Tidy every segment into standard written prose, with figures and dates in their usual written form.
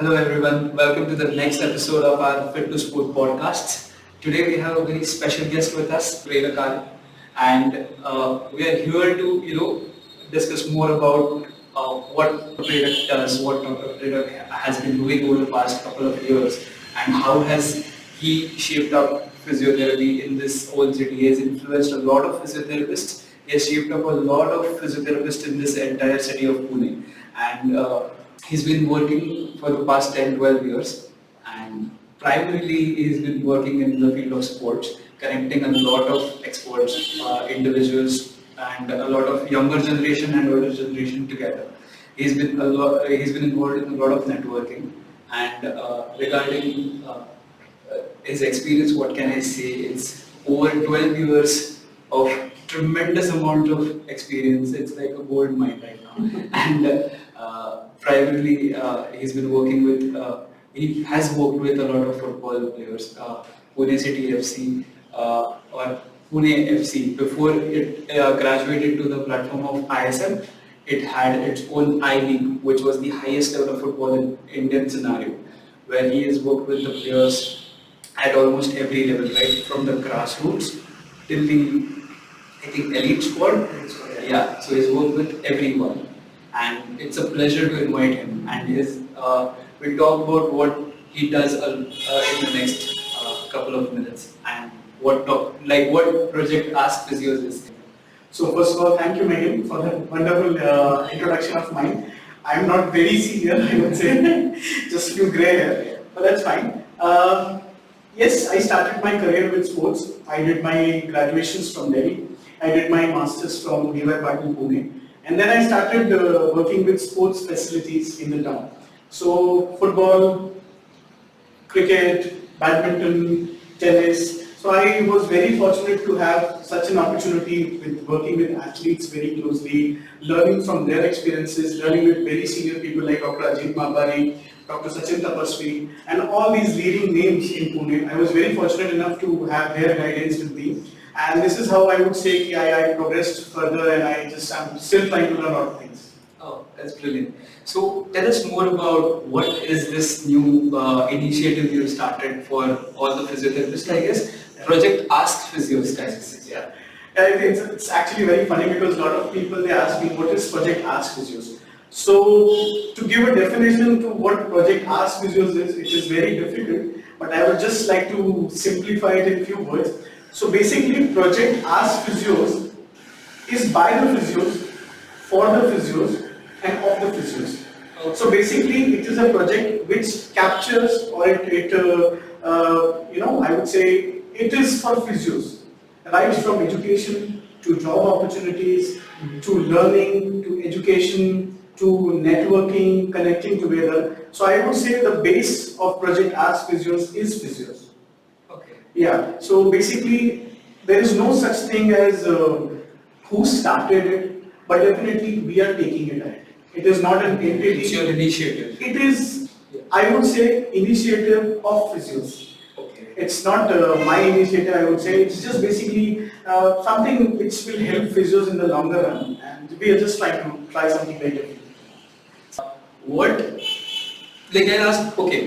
Hello everyone, welcome to the next episode of our Fit2Sport podcast. Today we have a very special guest with us, Prerak, and we are here to discuss more about what Prerak does, what Dr. Prerak has been doing over the past couple of years, and how has he shaped up physiotherapy in this whole city. He has influenced a lot of physiotherapists. He has shaped up a lot of physiotherapists in this entire city of Pune, and he's been working for the past 10, 12 years, and primarily he's been working in the field of sports, connecting a lot of experts, individuals, and a lot of younger generation and older generation together. He's been involved in a lot of networking, and regarding his experience, what can I say? It's over 12 years of tremendous amount of experience. It's like a gold mine right now, and primarily, he's been working with, he has worked with a lot of football players, Pune City FC or Pune FC. Before it graduated to the platform of ISM, it had its own I-League, which was the highest level of football in Indian scenario, where he has worked with the players at almost every level, right from the grassroots till the, I think, elite squad. Yeah, so he's worked with everyone. And it's a pleasure to invite him. And we'll talk about what he does in the next couple of minutes and what project Askphysios is. So first of all, thank you, Megan, for that wonderful introduction of mine. I'm not very senior, I would say, just few grey hair, but that's fine. Yes, I started my career with sports. I did my graduations from Delhi. I did my masters from D.Y. Patil, Pune. And then I started working with sports facilities in the town. So football, cricket, badminton, tennis. So I was very fortunate to have such an opportunity with working with athletes very closely, learning from their experiences, learning with very senior people like Dr. Ajit Mabari, Dr. Sachin Tapasvi, and all these leading names in Pune. I was very fortunate enough to have their guidance with me. And this is how I would say I progressed further, and I'm still trying to learn a lot of things. Oh, that's brilliant. So tell us more about what is this new initiative you started for all the physiotherapists, I guess, Project Askphysios, guys. Yeah. It's actually very funny because a lot of people, they ask me, what is Project Askphysios? So to give a definition to what Project Askphysios is, it is very difficult, but I would just like to simplify it in few words. So basically, Project Askphysios is by the physios, for the physios, and of the physios. So basically, it is a project which captures, or I would say, it is for physios, right from education to job opportunities, to learning, to education, to networking, connecting together. So I would say the base of Project Askphysios is physios. Yeah, so basically there is no such thing as who started it, but definitely we are taking it ahead. It is not an entity. It's your initiative. It is, I would say, initiative of physios. Okay. It's not my initiative, I would say. It's just basically something which will help physios in the longer run, and we are just trying to try something very different.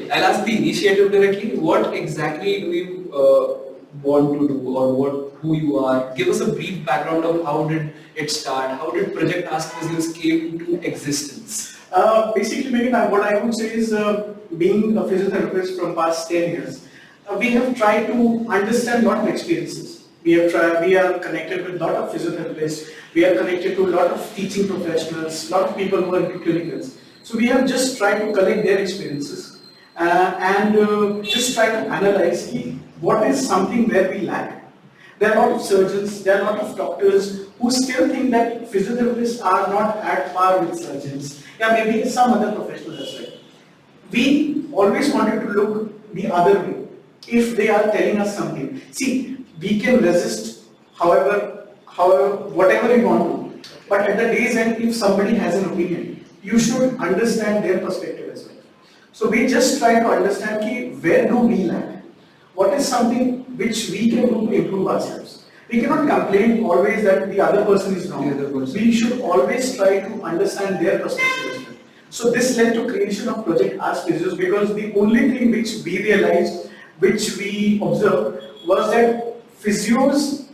I'll ask the initiative directly. What exactly do you want to do, or who you are? Give us a brief background of how did it start? How did Project Askphysios came into existence? Basically, Megan, what I would say is, being a physiotherapist from past 10 years, we have tried to understand a lot of experiences. We are connected with a lot of physiotherapists. We are connected to a lot of teaching professionals, a lot of people who are into clinicals. So we have just tried to collect their experiences and just try to analyze what is something where we lack. There are a lot of surgeons, there are a lot of doctors who still think that physiotherapists are not at par with surgeons. Yeah, maybe some other professionals as well. We always wanted to look the other way. If they are telling us something, see, we can resist however, whatever we want to. But at the day's end, if somebody has an opinion, you should understand their perspective as well. So we just try to understand where do we lack? What is something which we can do to improve ourselves? We cannot complain always that the other person is wrong. We should always try to understand their perspective as well. So this led to creation of Project Askphysios, because the only thing which we realized, which we observed, was that physios,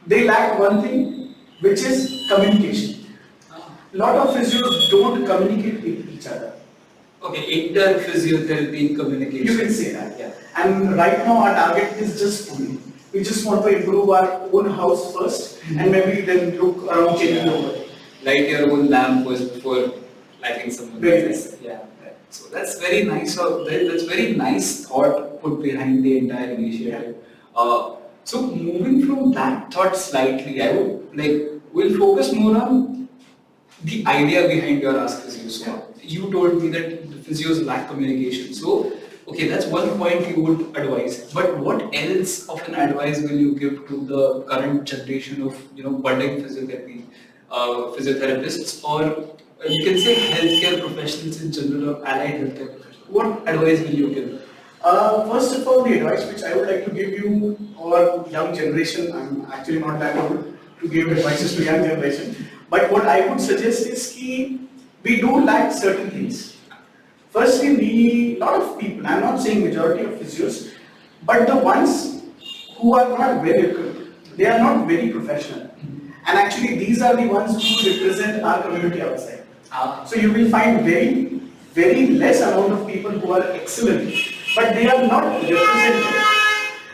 they lack one thing, which is communication. Lot of physios don't communicate with each other. Okay, inter-physiotherapy communication. You can say that. Yeah. And right now our target is just only. We just want to improve our own house first, and maybe then look around changing the world. Light your own lamp first before lighting someone Very else's. nice. Yeah. So that's very nice. That's very nice thought put behind the entire initiative. So moving from that thought slightly, I would we'll focus more on the idea behind your Askphysios. So you told me that the physios lack communication. So okay, that's one point you would advise. But what else of an advice will you give to the current generation of budding physiotherapists, or you can say healthcare professionals in general, or allied healthcare professionals? What advice will you give? First of all, the advice which I would like to give you, or young generation, I'm actually not that old to give advices to young generation, but what I would suggest is that we do lack certain things. Firstly, lot of people, I'm not saying majority of physios, but the ones who are not very equipped, they are not very professional. And actually these are the ones who represent our community outside. So you will find very, very less amount of people who are excellent, but they are not representative.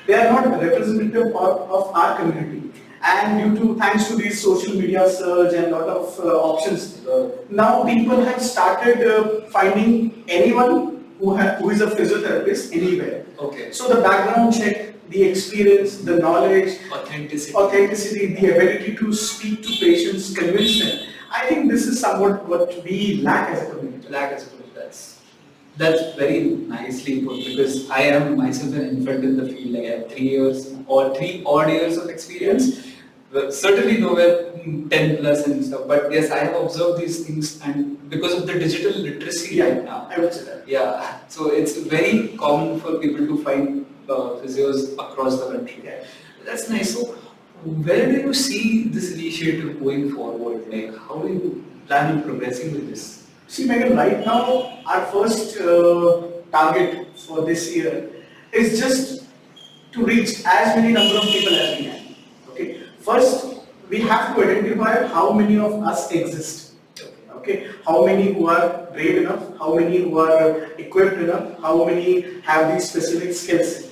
They are not representative of our community. And thanks to these social media surge and lot of options, now people have started finding anyone who is a physiotherapist anywhere. Okay. So the background check, the experience, the knowledge, authenticity, the ability to speak to patients, convince them. I think this is somewhat what we lack as a community. That's very nicely put, because I am myself an infant in the field. I have 3 odd years of experience. Well, certainly nowhere 10 plus and stuff, but yes, I have observed these things, and because of the digital literacy right now. I would say that. Yeah, so it's very common for people to find physios across the country. Yeah. That's nice. So where do you see this initiative going forward? How do you plan on progressing with this? See, Megan, right now our first target for this year is just to reach as many number of people as we can. Okay. First, we have to identify how many of us exist. Okay. How many who are brave enough, how many who are equipped enough, how many have these specific skills.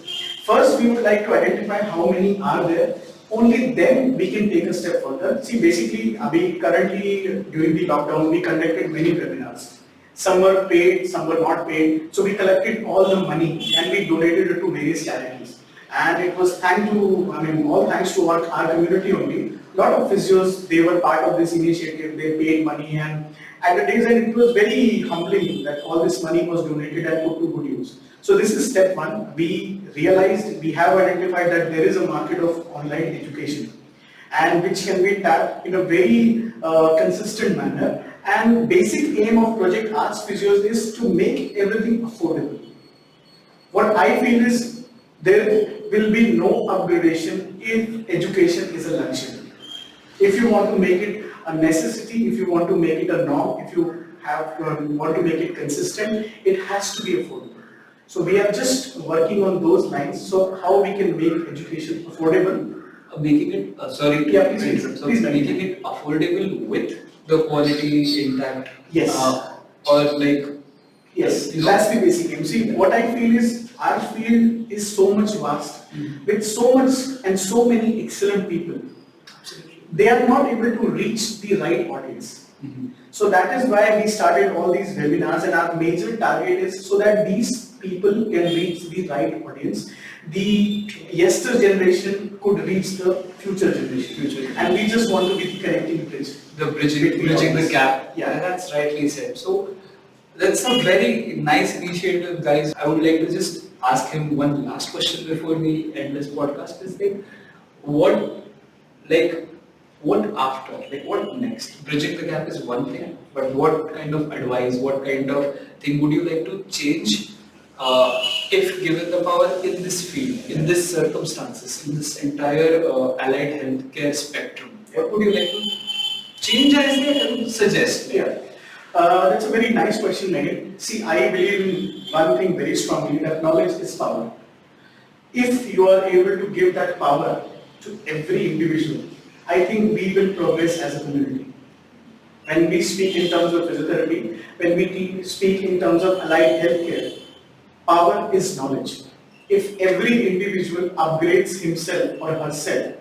First, we would like to identify how many are there. Only then we can take a step further. See, basically, currently during the lockdown, we conducted many webinars. Some were paid, some were not paid. So we collected all the money and we donated it to various charities. And it was all thanks to our community only. A lot of physios, they were part of this initiative. They paid money, and at the day's end, it was very humbling that all this money was donated and put to good use. So this is step one. We realized, we have identified that there is a market of online education, and which can be tapped in a very consistent manner. And basic aim of Project Askphysios is to make everything affordable. What I feel is there will be no upgradation if education is a luxury. If you want to make it a necessity, if you want to make it a norm, if you want to make it consistent, it has to be affordable. So we are just working on those lines. So how we can make education affordable? Making it making it affordable with the quality intact. Yes. Yes, that's the basic aim. See, what I feel is our field is so much vast, with so much and so many excellent people. Absolutely. They are not able to reach the right audience. So that is why we started all these webinars, and our major target is so that these people can reach the right audience. The yester generation could reach the future generation. And we just want to be the connecting bridge. Bridging the gap. Yeah, that's rightly said. So that's a very nice initiative, guys. I would like to just ask him one last question before we end this podcast. Is what after? What next? Bridging the gap is one thing, but what kind of advice, what kind of thing would you like to change if given the power in this field, in this circumstances, in this entire allied healthcare spectrum? What would you like to change? I would suggest. Yeah. That's a very nice question, Megan. See, I believe in one thing very strongly, that knowledge is power. If you are able to give that power to every individual, I think we will progress as a community. When we speak in terms of physiotherapy, when we speak in terms of allied healthcare, power is knowledge. If every individual upgrades himself or herself,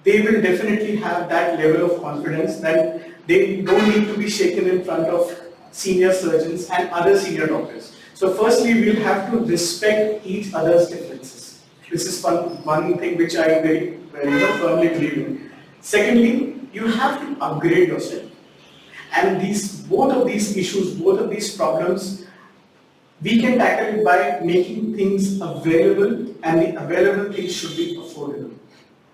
they will definitely have that level of confidence that they don't need to be shaken in front of senior surgeons and other senior doctors. So firstly, we'll have to respect each other's differences. This is one thing which I very firmly believe in. Secondly, you have to upgrade yourself. And both of these issues, both of these problems, we can tackle it by making things available, and the available things should be affordable.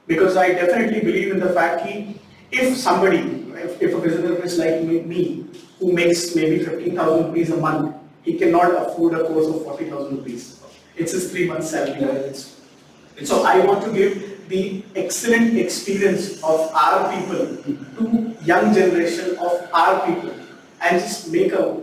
Because I definitely believe in the fact that if somebody, if a physiotherapist like me, who makes maybe 15,000 rupees a month, he cannot afford a course of 40,000 rupees. It's his 3 months salary. So I want to give the excellent experience of our people to young generation of our people, and just make a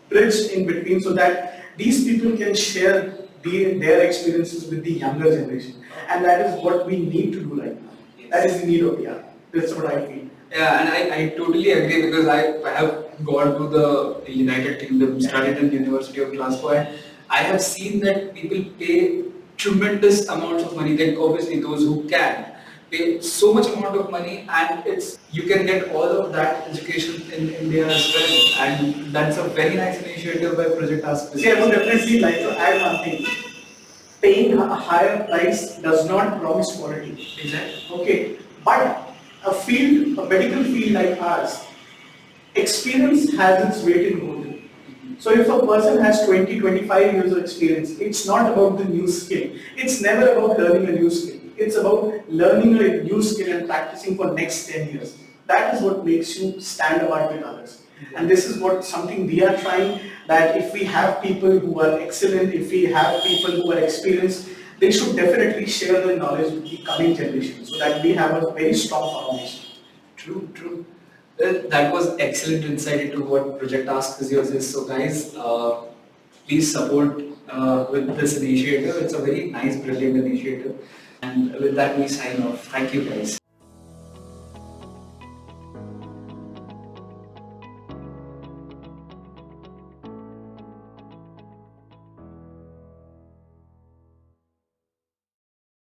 bridge in between so that these people can share their experiences with the younger generation. And that is what we need to do right now. Yes. That is the need of the hour. That's what I feel. Yeah, and I totally agree, because I have gone to the United Kingdom, studied in University of Glasgow, and I have seen that people pay tremendous amounts of money. Like obviously those who can pay so much amount of money, and you can get all of that education in India as well, and that's a very nice initiative by Project Askphysios. See, I would definitely like to add one thing. Paying a higher price does not promise quality. Exactly. Okay, but a medical field like ours, experience has its weight in gold. So if a person has 20, 25 years of experience, it's not about the new skill. It's never about learning a new skill. It's about learning a new skill and practicing for next 10 years. That is what makes you stand apart with others. And this is something we are trying, that if we have people who are excellent, if we have people who are experienced, they should definitely share their knowledge with the coming generation so that we have a very strong foundation. True, true. Well, that was excellent insight into what Project Askphysios is. So guys, please support with this initiative. It's a very nice, brilliant initiative. And with that, we sign off. Thank you guys.